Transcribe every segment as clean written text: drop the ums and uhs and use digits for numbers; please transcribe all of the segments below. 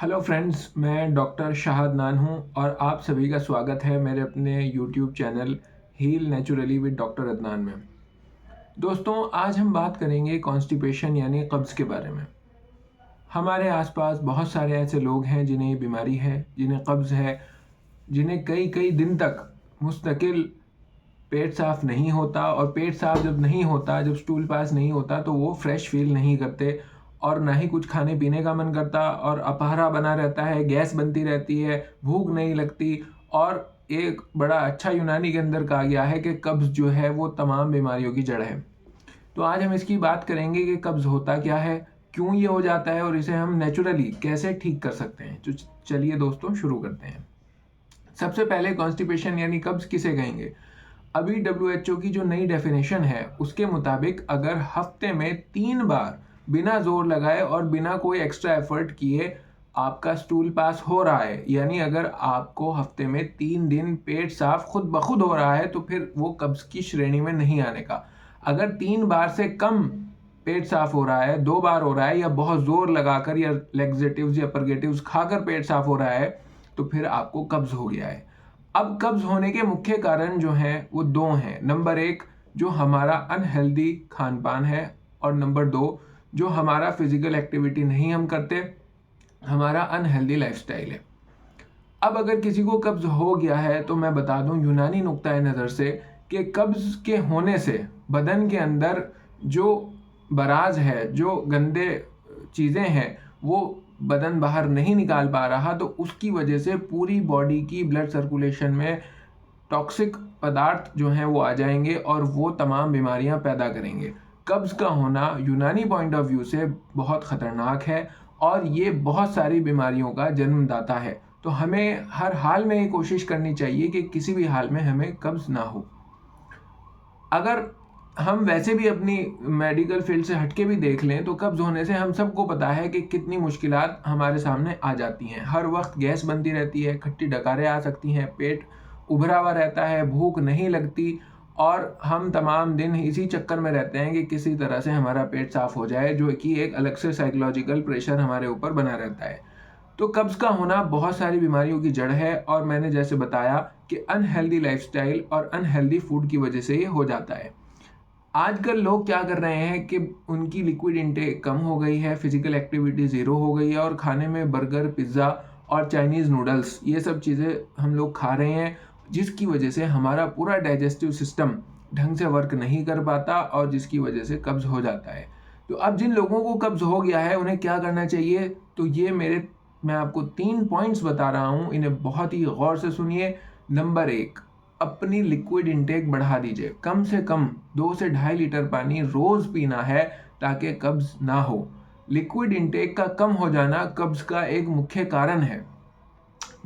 Hello friends, मैं doctor शाहद नान हूँ और आप सभी का स्वागत है मेरे अपने YouTube channel heal naturally with doctor Adnan में। दोस्तों, आज हम बात करेंगे कॉन्स्टिपेशन यानी कब्ज़ के बारे में। हमारे आसपास बहुत सारे ऐसे लोग हैं जिन्हें ये बीमारी है, जिन्हें कब्ज़ है, जिन्हें कई कई दिन तक मुस्तकिल पेट साफ़ नहीं होता और पेट साफ़ जब नहीं होता, जब स्टूल पास नहीं होता तो वो फ्रेश फ़ील नहीं करते और ना ही कुछ खाने पीने का मन करता और अपहरा बना रहता है, गैस बनती रहती है, भूख नहीं लगती। और एक बड़ा अच्छा यूनानी के अंदर कहा गया है कि कब्ज़ जो है वो तमाम बीमारियों की जड़ है। तो आज हम इसकी बात करेंगे कि कब्ज़ होता क्या है, क्यों ये हो जाता है और इसे हम नेचुरली कैसे ठीक कर सकते हैं। तो चलिए दोस्तों शुरू करते हैं। सबसे पहले कॉन्स्टिपेशन यानी कब्ज़ किसे कहेंगे? अभी डब्ल्यूएचओ की जो नई डेफिनेशन है उसके मुताबिक अगर हफ्ते में 3 बार बिना जोर लगाए और बिना कोई एक्स्ट्रा एफर्ट किए आपका स्टूल पास हो रहा है, यानी अगर आपको हफ्ते में 3 दिन पेट साफ खुद ब खुद हो रहा है तो फिर वो कब्ज की श्रेणी में नहीं आने का। अगर 3 बार से कम पेट साफ हो रहा है, 2 बार हो रहा है या बहुत जोर लगाकर या लेग्जेटिव्स या परगेटिव्स खाकर पेट साफ हो रहा है तो फिर आपको कब्ज हो गया है। अब कब्ज होने के मुख्य कारण जो हैं वो दो हैं। नंबर 1 जो हमारा अनहेल्दी खान पान है और नंबर 2 जो हमारा फिजिकल एक्टिविटी नहीं हम करते, हमारा अनहेल्दी लाइफस्टाइल है। अब अगर किसी को कब्ज हो गया है तो मैं बता दूं यूनानी नुक्ता नज़र से कि कब्ज के होने से बदन के अंदर जो बराज है, जो गंदे चीज़ें हैं, वो बदन बाहर नहीं निकाल पा रहा, तो उसकी वजह से पूरी बॉडी की ब्लड सर्कुलेशन में टॉक्सिक पदार्थ जो हैं वो आ जाएंगे और वो तमाम बीमारियां पैदा करेंगे। कब्ज़ का होना यूनानी पॉइंट ऑफ व्यू से बहुत ख़तरनाक है और ये बहुत सारी बीमारियों का जन्मदाता है। तो हमें हर हाल में ये कोशिश करनी चाहिए कि किसी भी हाल में हमें कब्ज़ ना हो। अगर हम वैसे भी अपनी मेडिकल फील्ड से हटके भी देख लें तो कब्ज़ होने से हम सबको पता है कि कितनी मुश्किलात हमारे सामने आ जाती हैं। हर वक्त गैस बनती रहती है, खट्टी डकारें आ सकती हैं, पेट उभरा हुआ रहता है, भूख नहीं लगती और हम तमाम दिन इसी चक्कर में रहते हैं कि किसी तरह से हमारा पेट साफ़ हो जाए, जो कि एक अलग से साइकोलॉजिकल प्रेशर हमारे ऊपर बना रहता है। तो कब्ज़ का होना बहुत सारी बीमारियों की जड़ है और मैंने जैसे बताया कि अनहेल्दी लाइफस्टाइल और अनहेल्दी फूड की वजह से ये हो जाता है। आजकल लोग क्या कर रहे हैं कि उनकी लिक्विड इंटेक कम हो गई है, फिजिकल एक्टिविटी ज़ीरो हो गई है और खाने में बर्गर, पिज़्ज़ा और चाइनीज़ नूडल्स ये सब चीज़ें हम लोग खा रहे हैं, जिसकी वजह से हमारा पूरा डाइजेस्टिव सिस्टम ढंग से वर्क नहीं कर पाता और जिसकी वजह से कब्ज़ हो जाता है। तो अब जिन लोगों को कब्ज़ हो गया है उन्हें क्या करना चाहिए? तो ये मैं आपको 3 पॉइंट्स बता रहा हूँ, इन्हें बहुत ही गौर से सुनिए। नंबर 1, अपनी लिक्विड इंटेक बढ़ा दीजिए। कम से कम 2 से ढाई लीटर पानी रोज़ पीना है ताकि कब्ज़ ना हो। लिक्विड इंटेक का कम हो जाना कब्ज़ का एक मुख्य कारण है।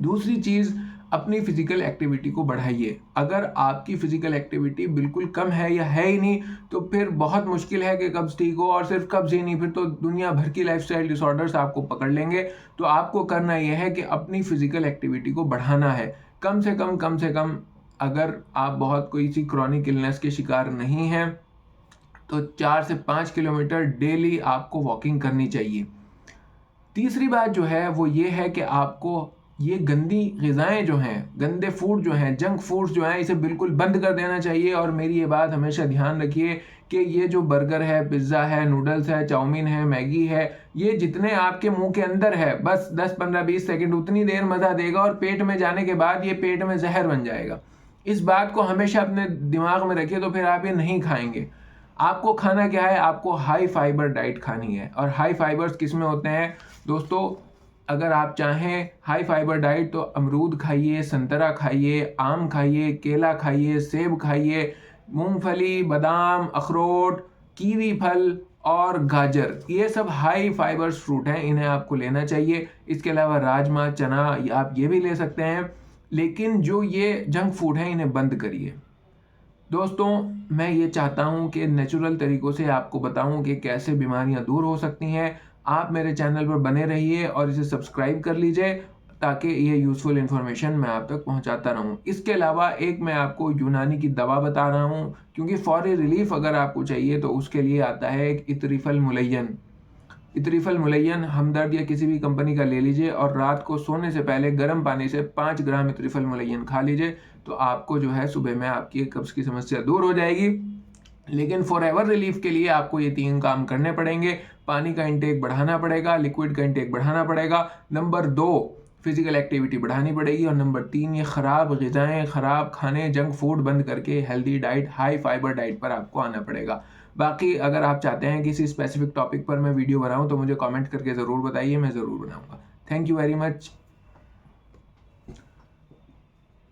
दूसरी चीज़, अपनी फिजिकल एक्टिविटी को बढ़ाइए। अगर आपकी फिजिकल एक्टिविटी बिल्कुल कम है या है ही नहीं तो फिर बहुत मुश्किल है कि कब्ज़ ठीक हो और सिर्फ कब्ज़ ही नहीं, फिर तो दुनिया भर की लाइफस्टाइल डिसऑर्डर्स आपको पकड़ लेंगे। तो आपको करना यह है कि अपनी फिजिकल एक्टिविटी को बढ़ाना है। कम से कम अगर आप बहुत कोई सी क्रॉनिक इलनेस के शिकार नहीं हैं तो 4 से 5 किलोमीटर डेली आपको वॉकिंग करनी चाहिए। तीसरी बात जो है वो ये है कि आपको ये गंदी ग़िज़ाएँ जो हैं, गंदे फूड जो हैं, जंक फूड्स जो हैं, इसे बिल्कुल बंद कर देना चाहिए। और मेरी ये बात हमेशा ध्यान रखिए कि ये जो बर्गर है, पिज़्ज़ा है, नूडल्स है, चाउमीन है, मैगी है, ये जितने आपके मुंह के अंदर है बस 10, 15, 20 सेकंड उतनी देर मज़ा देगा और पेट में जाने के बाद ये पेट में ज़हर बन जाएगा। इस बात को हमेशा अपने दिमाग में रखिए, तो फिर आप ये नहीं खाएँगे। आपको खाना क्या है? आपको हाई फाइबर डाइट खानी है। और हाई फाइबर्स किस में होते हैं दोस्तों? अगर आप चाहें हाई फाइबर डाइट तो अमरूद खाइए, संतरा खाइए, आम खाइए, केला खाइए, सेब खाइए, मूंगफली, बादाम, अखरोट, कीवी फल और गाजर, ये सब हाई फाइबर्स फ्रूट हैं, इन्हें आपको लेना चाहिए। इसके अलावा राजमा, चना आप ये भी ले सकते हैं, लेकिन जो ये जंक फूड हैं इन्हें बंद करिए। दोस्तों, मैं ये चाहता हूँ कि नेचुरल तरीक़ों से आपको बताऊँ कि कैसे बीमारियाँ दूर हो सकती हैं। आप मेरे चैनल पर बने रहिए और इसे सब्सक्राइब कर लीजिए ताकि ये यूज़फुल इन्फॉर्मेशन मैं आप तक पहुँचाता रहूँ। इसके अलावा एक मैं आपको यूनानी की दवा बता रहा हूँ, क्योंकि फ़ौरी रिलीफ़ अगर आपको चाहिए तो उसके लिए आता है एक इत्रिफ़ल मुलय्यन। इतरिफल मुलैयन, हमदर्द या किसी भी कंपनी का ले लीजिए और रात को सोने से पहले गर्म पानी से 5 ग्राम इतरिफल मुलैयन खा लीजिए, तो आपको जो है सुबह में आपकी कब्ज़ की समस्या दूर हो जाएगी। लेकिन फॉरएवर रिलीफ के लिए आपको ये 3 काम करने पड़ेंगे। पानी का इंटेक बढ़ाना पड़ेगा, लिक्विड का इंटेक बढ़ाना पड़ेगा। नंबर 2, फिजिकल एक्टिविटी बढ़ानी पड़ेगी। और नंबर 3, ये ख़राब ग़िज़ाएँ, ख़राब खाने, जंक फूड बंद करके healthy diet, high fibre diet पर आपको आना पड़ेगा। बाकी अगर आप चाहते हैं किसी स्पेसिफिक टॉपिक पर मैं वीडियो बनाऊँ तो मुझे कमेंट करके ज़रूर बताइए, मैं ज़रूर बनाऊँगा। Thank you very much.